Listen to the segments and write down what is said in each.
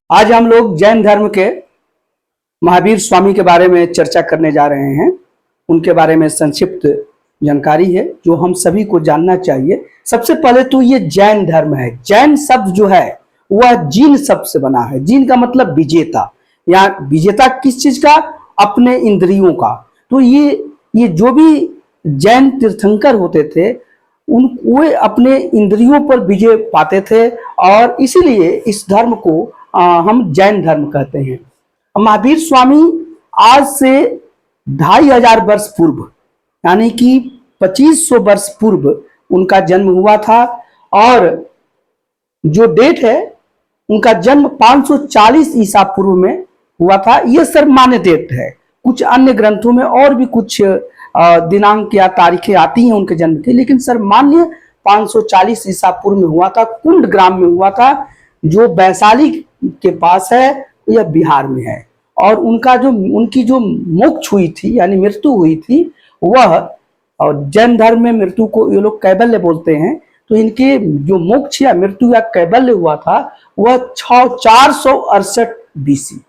आज हम लोग जैन धर्म के महावीर स्वामी के बारे में चर्चा करने जा रहे हैं। उनके बारे में संक्षिप्त जानकारी है जो हम सभी को जानना चाहिए। सबसे पहले तो ये जैन धर्म है। जैन शब्द जो है वह जीन शब्द से बना है। जीन का मतलब विजेता, या विजेता किस चीज का? अपने इंद्रियों का। तो ये जो भी जैन तीर्थंकर होते थे वे अपने इंद्रियों पर विजय पाते थे, और इसीलिए इस धर्म को हम जैन धर्म कहते हैं। महावीर स्वामी आज से 2500 वर्ष पूर्व, यानी कि 2500 वर्ष पूर्व उनका जन्म हुआ था, और जो डेट है उनका जन्म 540 ईसा पूर्व में हुआ था। यह सर्वमान्य डेट है। कुछ अन्य ग्रंथों में और भी कुछ दिनांक या तारीखें आती हैं उनके जन्म की, लेकिन सर्वमान्य 540 ईसा पूर्व में हुआ था। कुंड ग्राम में हुआ था, जो वैशाली के पास है, यह बिहार में है। और उनकी जो मोक्ष हुई थी, यानी मृत्यु हुई थथी, वह, और जैन धर्म में मृत्यु को ये लोग कैबल्य बोलते हैं, तो इनके जो मोक्ष या मृत्यु या कैबल्य हुआ था वह 468 बीसी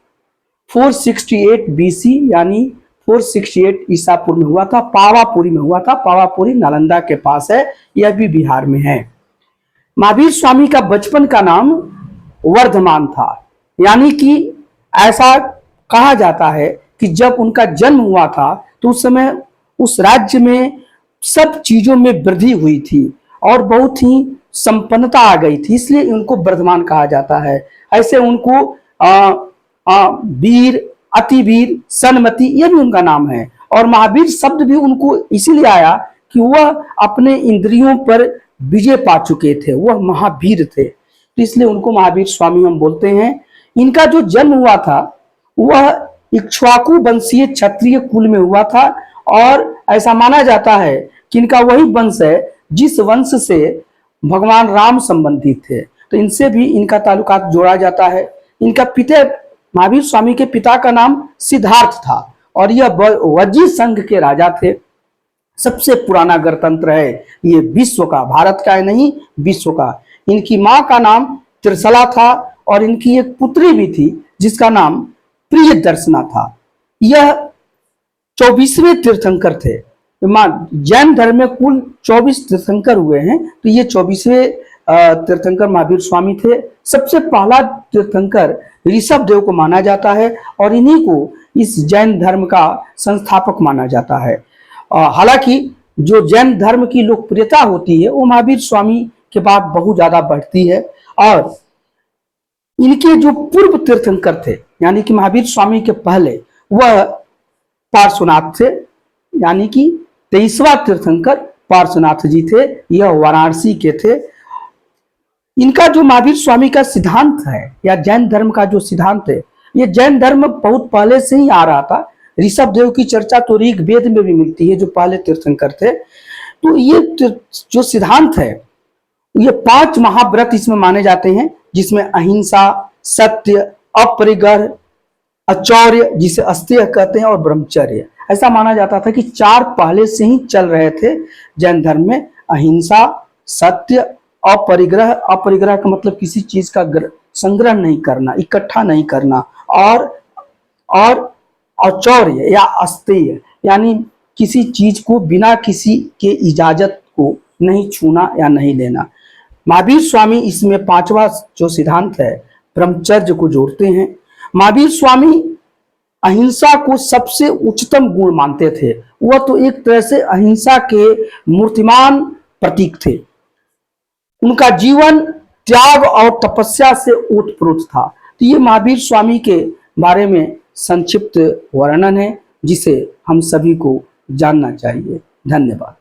468 बीसी यानी 468 ईसा पूर्व में हुआ था। पावापुरी में हुआ था। पावापुरी नालंदा के पास है, यह भी बिहार में है। महावीर स्वामी का बचपन का नाम वर्धमान था, यानी कि ऐसा कहा जाता है कि जब उनका जन्म हुआ था तो उस समय उस राज्य में सब चीजों में वृद्धि हुई थी और बहुत ही संपन्नता आ गई थी, इसलिए उनको वर्धमान कहा जाता है। ऐसे उनको वीर, अतिवीर, सन्मति, यह भी उनका नाम है। और महावीर शब्द भी उनको इसीलिए आया कि वह अपने इंद्रियों पर विजय पा चुके थे, वह महावीर थे, तो इसलिए उनको महावीर स्वामी हम बोलते हैं। इनका जो जन्म हुआ था वह इक्ष्वाकु वंशीय क्षत्रिय कुल में हुआ था, और ऐसा माना जाता है कि इनका वही वंश है जिस वंश से भगवान राम संबंधित थे, तो इनसे भी इनका ताल्लुकात जोड़ा जाता है। इनका पिता, महावीर स्वामी के पिता का नाम सिद्धार्थ था, और यह वज्जी संघ के राजा थे। सबसे पुराना गणतंत्र है ये विश्व का, भारत का है नहीं, विश्व का। इनकी माँ का नाम त्रिशला था, और इनकी एक पुत्री भी थी जिसका नाम प्रिय दर्शना था। यह 24वें तीर्थंकर थे। जैन धर्म में कुल 24 तीर्थंकर हुए हैं, तो ये 24वें तीर्थंकर महावीर स्वामी थे। सबसे पहला तीर्थंकर ऋषभ देव को माना जाता है, और इन्हीं को इस जैन धर्म का संस्थापक माना जाता है। हालांकि जो जैन धर्म की लोकप्रियता होती है वो महावीर स्वामी के बाद बहुत ज्यादा बढ़ती है। और इनके जो पूर्व तीर्थंकर थे, यानी कि महावीर स्वामी के पहले, वह पार्श्वनाथ थे, यानी कि 23वां तीर्थंकर पार्श्वनाथ जी थे। यह वाराणसी के थे। इनका जो महावीर स्वामी का सिद्धांत है, या जैन धर्म का जो सिद्धांत है, यह जैन धर्म बहुत पहले से ही आ रहा था। ऋषभ देव की चर्चा तो ऋग वेद में भी मिलती है, जो पहले तीर्थंकर थे। तो ये जो सिद्धांत है, ये 5 महाव्रत इसमें माने जाते हैं, जिसमें अहिंसा, सत्य, अपरिग्रह, अचौर्य जिसे अस्तेय कहते हैं, और ब्रह्मचर्य। ऐसा माना जाता था कि 4 पहले से ही चल रहे थे जैन धर्म में। अहिंसा, सत्य, अपरिग्रह। अपरिग्रह का मतलब किसी चीज का संग्रह नहीं करना, इकट्ठा नहीं करना, और औचौर्य या अस्तेय, यानी किसी चीज को बिना किसी के इजाजत को नहीं छूना या नहीं लेना। महावीर स्वामी इसमें 5वां जो सिद्धांत है, ब्रह्मचर्य को जोड़ते हैं। महावीर स्वामी अहिंसा को सबसे उच्चतम गुण मानते थे। वह तो एक तरह से अहिंसा के मूर्तिमान प्रतीक थे। उनका जीवन त्याग और तपस्या से ओतप्रोत था। तो ये महावीर स्वामी के बारे में संक्षिप्त वर्णन है, जिसे हम सभी को जानना चाहिए। धन्यवाद।